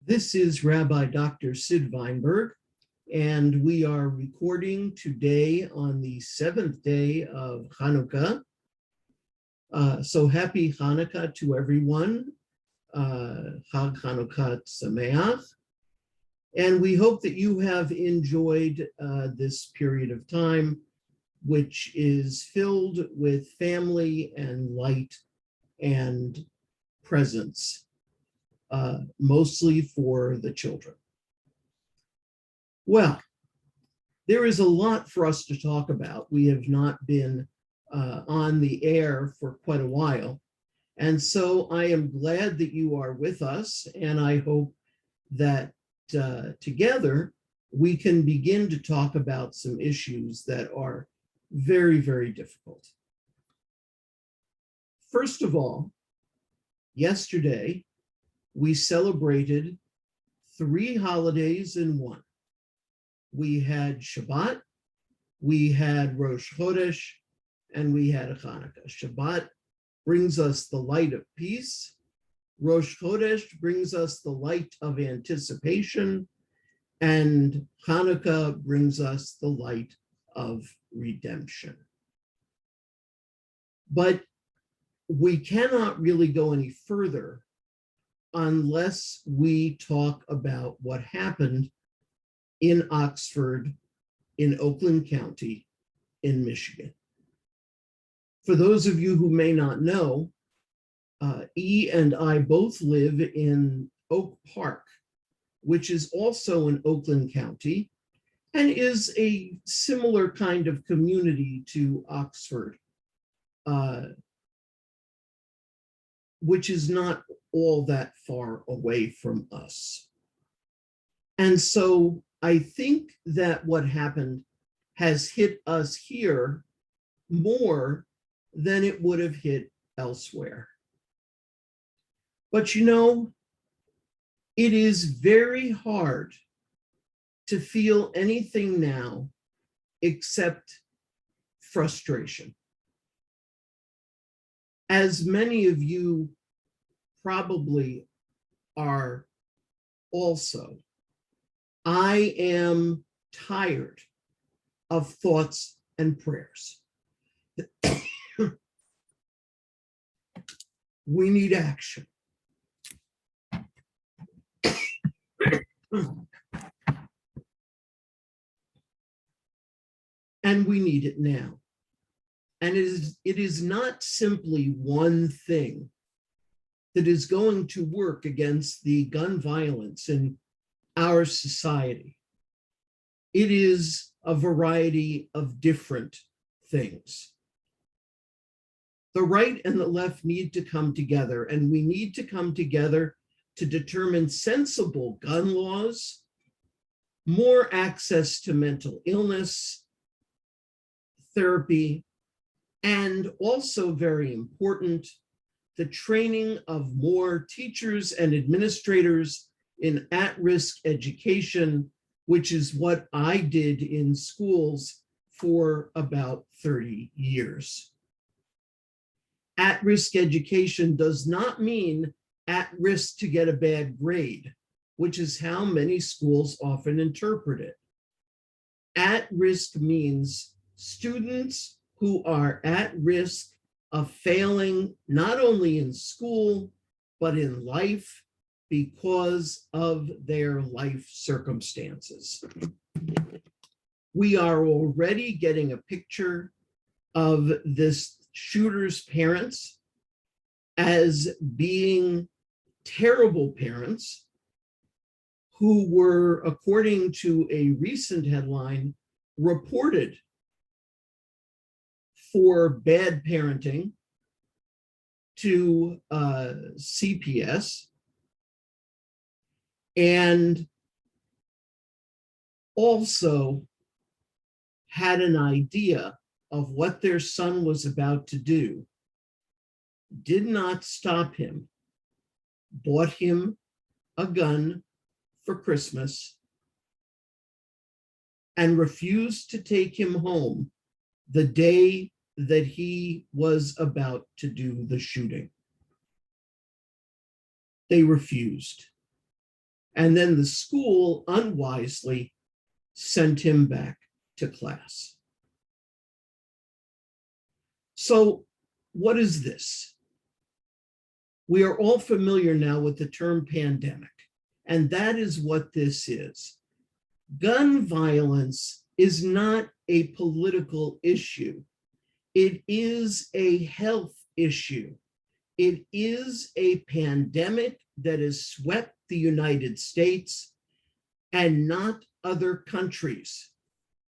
This is Rabbi Dr. Sid Weinberg, and we are recording today on the seventh day of Hanukkah. So happy Hanukkah to everyone. Chag Hanukkah Sameach. And we hope that you have enjoyed this period of time, which is filled with family and light and presence. Mostly for the children. Well, there is a lot for us to talk about. We have not been on the air for quite a while. And so I am glad that you are with us. And I hope that together we can begin to talk about some issues that are very, very difficult. First of all, yesterday, we celebrated 3 holidays in one. We had Shabbat, we had Rosh Chodesh, and we had Hanukkah. Shabbat brings us the light of peace. Rosh Chodesh brings us the light of anticipation. And Hanukkah brings us the light of redemption. But we cannot really go any further unless we talk about what happened in Oxford, in Oakland County, in Michigan. For those of you who may not know, E and I both live in Oak Park, which is also in Oakland County, and is a similar kind of community to Oxford, which is not all that far away from us. And so I think that what happened has hit us here more than it would have hit elsewhere. But you know, it is very hard to feel anything now except frustration. As many of you probably are also, I am tired of thoughts and prayers. We need action. And we need it now. And it is not simply one thing that is going to work against the gun violence in our society. It is a variety of different things. The right and the left need to come together, and we need to come together to determine sensible gun laws, more access to mental illness therapy, and also very important, the training of more teachers and administrators in at-risk education, which is what I did in schools for about 30 years. At-risk education does not mean at risk to get a bad grade, which is how many schools often interpret it. At-risk means students who are at risk of failing not only in school, but in life because of their life circumstances. We are already getting a picture of this shooter's parents as being terrible parents who were, according to a recent headline, reported for bad parenting to CPS, and also had an idea of what their son was about to do, did not stop him, bought him a gun for Christmas, and refused to take him home the day that he was about to do the shooting. They refused. And then the school unwisely sent him back to class. So what is this? We are all familiar now with the term pandemic, and that is what this is. Gun violence is not a political issue. It is a health issue. It is a pandemic that has swept the United States and not other countries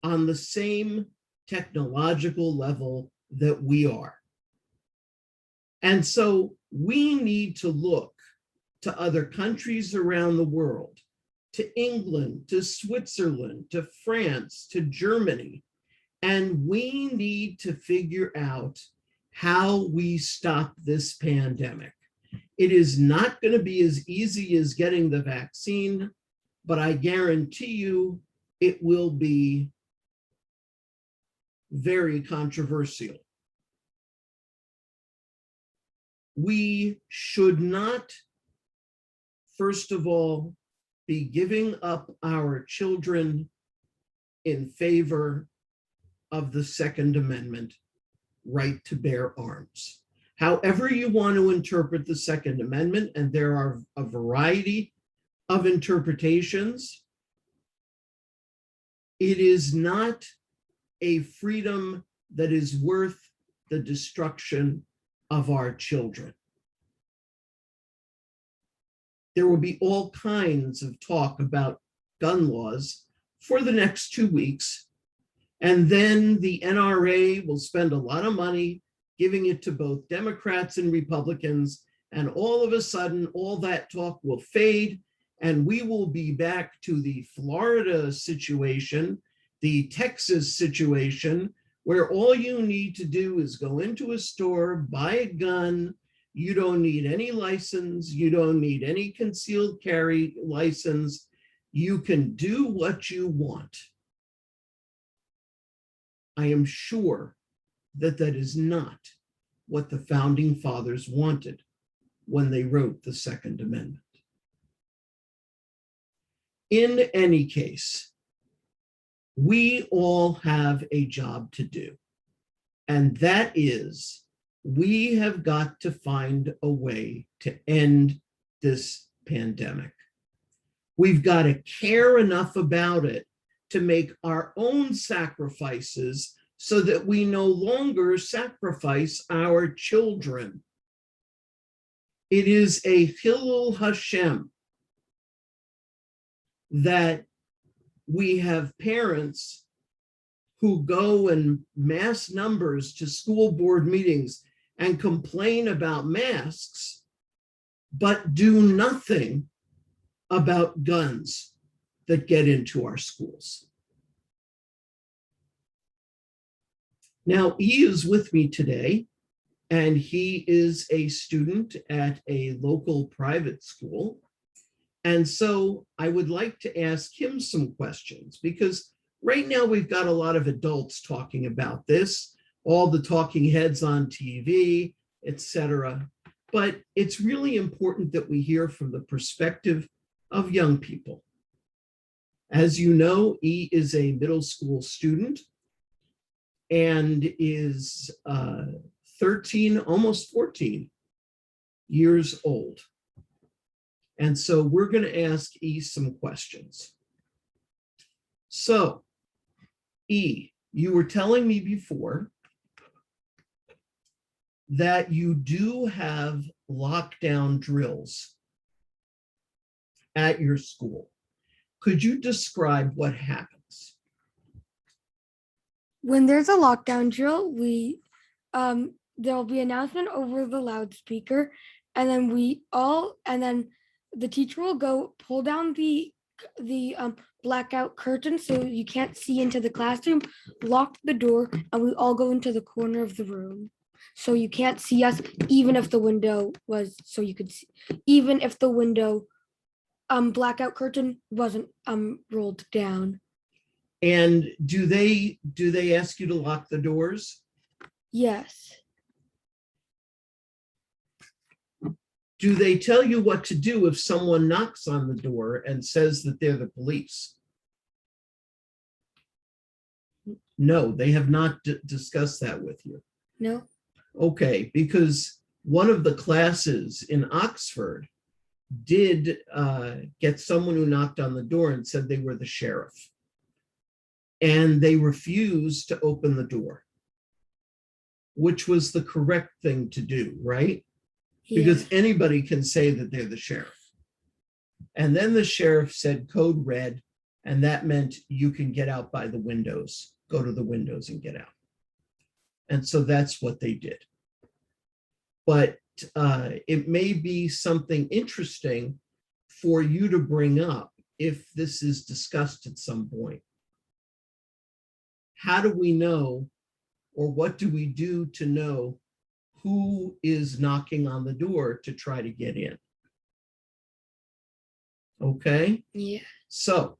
on the same technological level that we are. And so we need to look to other countries around the world, to England, to Switzerland, to France, to Germany, and we need to figure out how we stop this pandemic. It is not going to be as easy as getting the vaccine, but I guarantee you it will be very controversial. We should not, first of all, be giving up our children in favor of the Second Amendment right to bear arms. However you want to interpret the Second Amendment, and there are a variety of interpretations, it is not a freedom that is worth the destruction of our children. There will be all kinds of talk about gun laws for the next 2 weeks. And then the NRA will spend a lot of money giving it to both Democrats and Republicans. And all of a sudden, all that talk will fade. And we will be back to the Florida situation, the Texas situation, where all you need to do is go into a store, buy a gun. You don't need any license. You don't need any concealed carry license. You can do what you want. I am sure that that is not what the founding fathers wanted when they wrote the Second Amendment. In any case, we all have a job to do, and that is we have got to find a way to end this pandemic. We've got to care enough about it to make our own sacrifices so that we no longer sacrifice our children. It is a Chillul Hashem that we have parents who go in mass numbers to school board meetings and complain about masks, but do nothing about guns that get into our schools. Now, E is with me today, and he is a student at a local private school. And so I would like to ask him some questions, because right now we've got a lot of adults talking about this, all the talking heads on TV, etc. But it's really important that we hear from the perspective of young people. As you know, E is a middle school student and is 13, almost 14 years old. And so we're going to ask E some questions. So, E, you were telling me before that you do have lockdown drills at your school. Could you describe what happens? When there's a lockdown drill, there'll be an announcement over the loudspeaker, and then the teacher will go pull down the blackout curtain so you can't see into the classroom, lock the door, and we all go into the corner of the room. So you can't see us, even if the window was, so you could see, even if the window blackout curtain wasn't rolled down. And do they ask you to lock the doors? Yes. Do they tell you what to do if someone knocks on the door and says that they're the police? No, they have not discussed that with you. No. Okay, because one of the classes in Oxford did get someone who knocked on the door and said they were the sheriff. And they refused to open the door, which was the correct thing to do, right? Yeah. Because anybody can say that they're the sheriff. And then the sheriff said code red, and that meant you can get out by the windows, go to the windows and get out. And so that's what they did. But it may be something interesting for you to bring up if this is discussed at some point. How do we know, or what do we do to know who is knocking on the door to try to get in? Okay? Yeah. So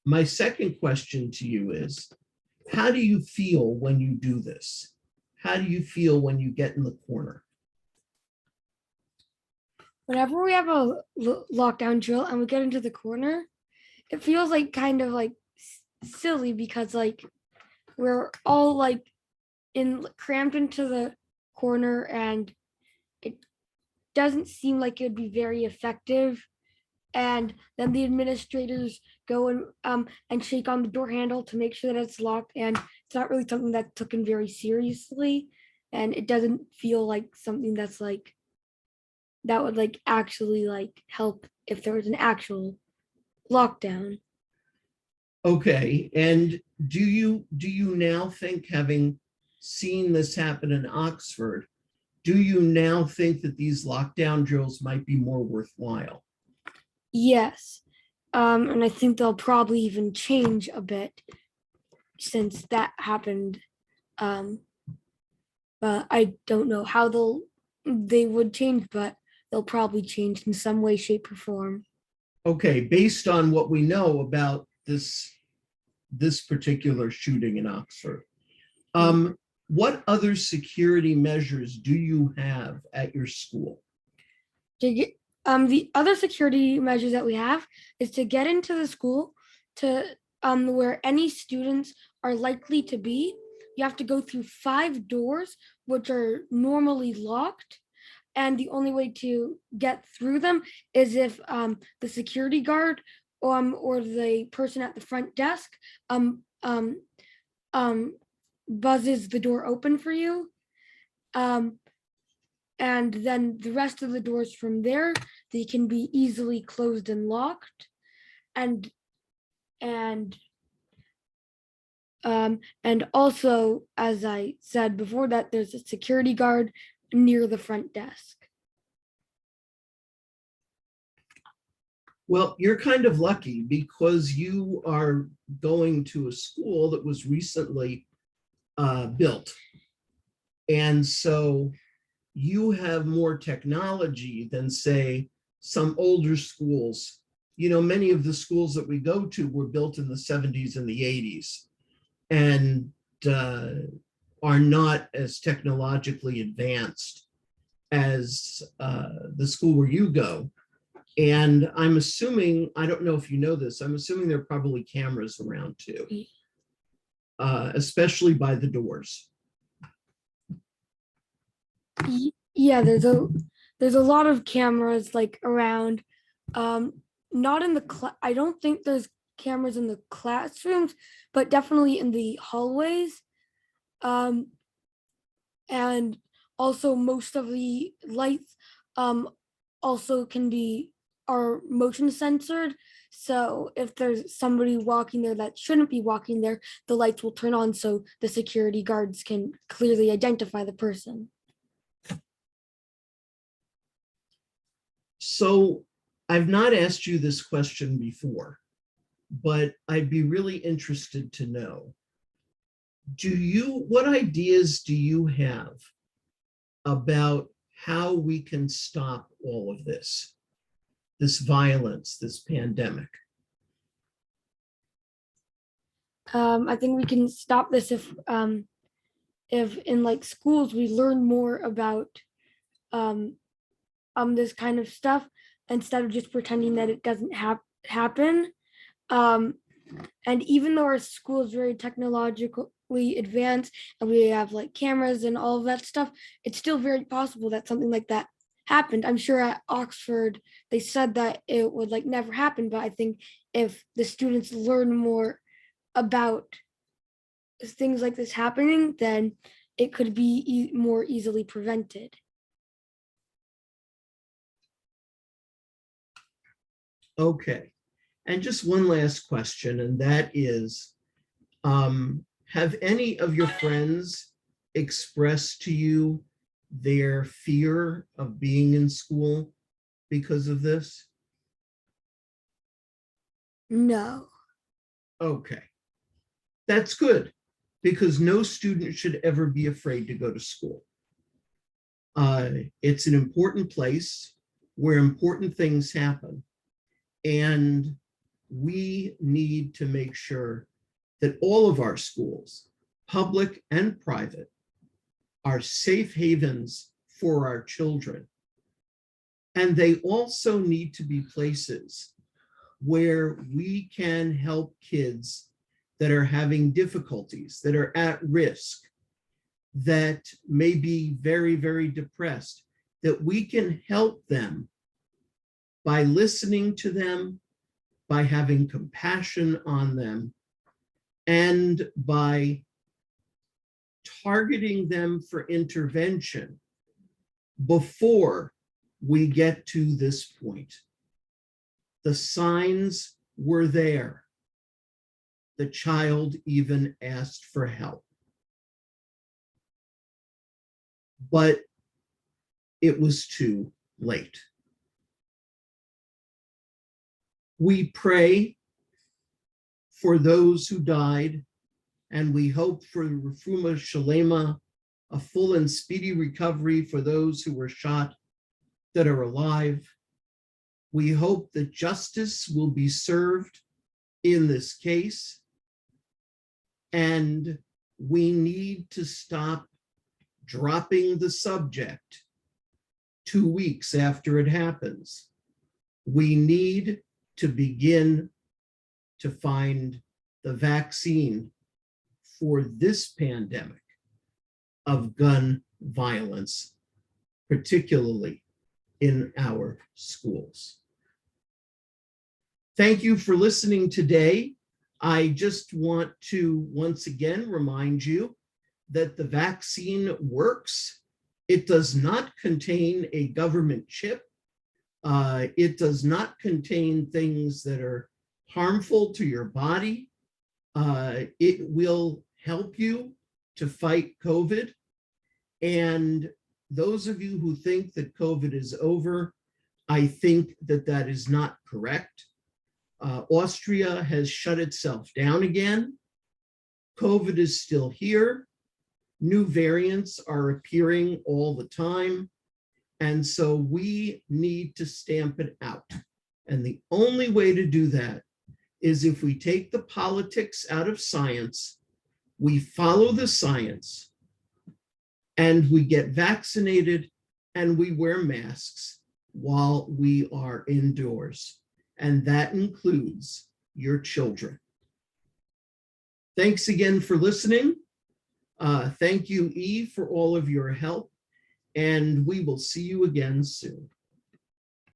my second question to you is, how do you feel when you do this? How do you feel when you get in the corner? Whenever we have a lockdown drill and we get into the corner, it feels like kind of like silly because like we're all like crammed into the corner and it doesn't seem like it would be very effective. And then the administrators go and shake on the door handle to make sure that it's locked, and it's not really something that's taken very seriously, and it doesn't feel like something that's like that would like actually like help if there was an actual lockdown. Okay, and do you now think, having seen this happen in Oxford, do you now think that these lockdown drills might be more worthwhile? Yes. And I think they'll probably even change a bit since that happened. But I don't know how they would change, but they'll probably change in some way, shape, or form. Okay, based on what we know about this particular shooting in Oxford, what other security measures do you have at your school? The other security measures that we have is to get into the school to where any students are likely to be. You have to go through 5 doors, which are normally locked. And the only way to get through them is if the security guard or the person at the front desk buzzes the door open for you. And then the rest of the doors from there, they can be easily closed and locked. And also, as I said before, that there's a security guard near the front desk. Well, you're kind of lucky because you are going to a school that was recently built. And so you have more technology than, say, some older schools. You know, many of the schools that we go to were built in the 70s and the 80s and are not as technologically advanced as the school where you go. And I'm assuming, I don't know if you know this, I'm assuming there are probably cameras around too, especially by the doors. Yeah, there's a lot of cameras like around. Not in the I don't think there's cameras in the classrooms, but definitely in the hallways. And also most of the lights also are motion censored. So if there's somebody walking there that shouldn't be walking there, the lights will turn on so the security guards can clearly identify the person. So I've not asked you this question before, but I'd be really interested to know, what ideas do you have about how we can stop all of this violence, this pandemic? I think we can stop this if in like schools we learn more about this kind of stuff instead of just pretending that it doesn't happen. Um, and even though our school is very technologically advanced and we have like cameras and all of that stuff, it's still very possible that something like that happened. I'm sure at Oxford they said that it would like never happen, but I think if the students learn more about things like this happening, then it could be more easily prevented. Okay. And just one last question, and that is, have any of your friends expressed to you their fear of being in school because of this? No. Okay. That's good, because no student should ever be afraid to go to school. It's an important place where important things happen. And we need to make sure that all of our schools, public and private, are safe havens for our children. And they also need to be places where we can help kids that are having difficulties, that are at risk, that may be very, very depressed, that we can help them by listening to them, by having compassion on them, and by targeting them for intervention before we get to this point. The signs were there. The child even asked for help. But it was too late. We pray for those who died, and we hope for Rufuma Shalema, a full and speedy recovery for those who were shot that are alive. We hope that justice will be served in this case, and we need to stop dropping the subject 2 weeks after it happens. We need to begin to find the vaccine for this pandemic of gun violence, particularly in our schools. Thank you for listening today. I just want to once again remind you that the vaccine works. It does not contain a government chip. It does not contain things that are harmful to your body. It will help you to fight COVID. And those of you who think that COVID is over, I think that that is not correct. Austria has shut itself down again. COVID is still here. New variants are appearing all the time. And so we need to stamp it out. And the only way to do that is if we take the politics out of science, we follow the science, and we get vaccinated, and we wear masks while we are indoors. And that includes your children. Thanks again for listening. Thank you, Eve, for all of your help. And we will see you again soon.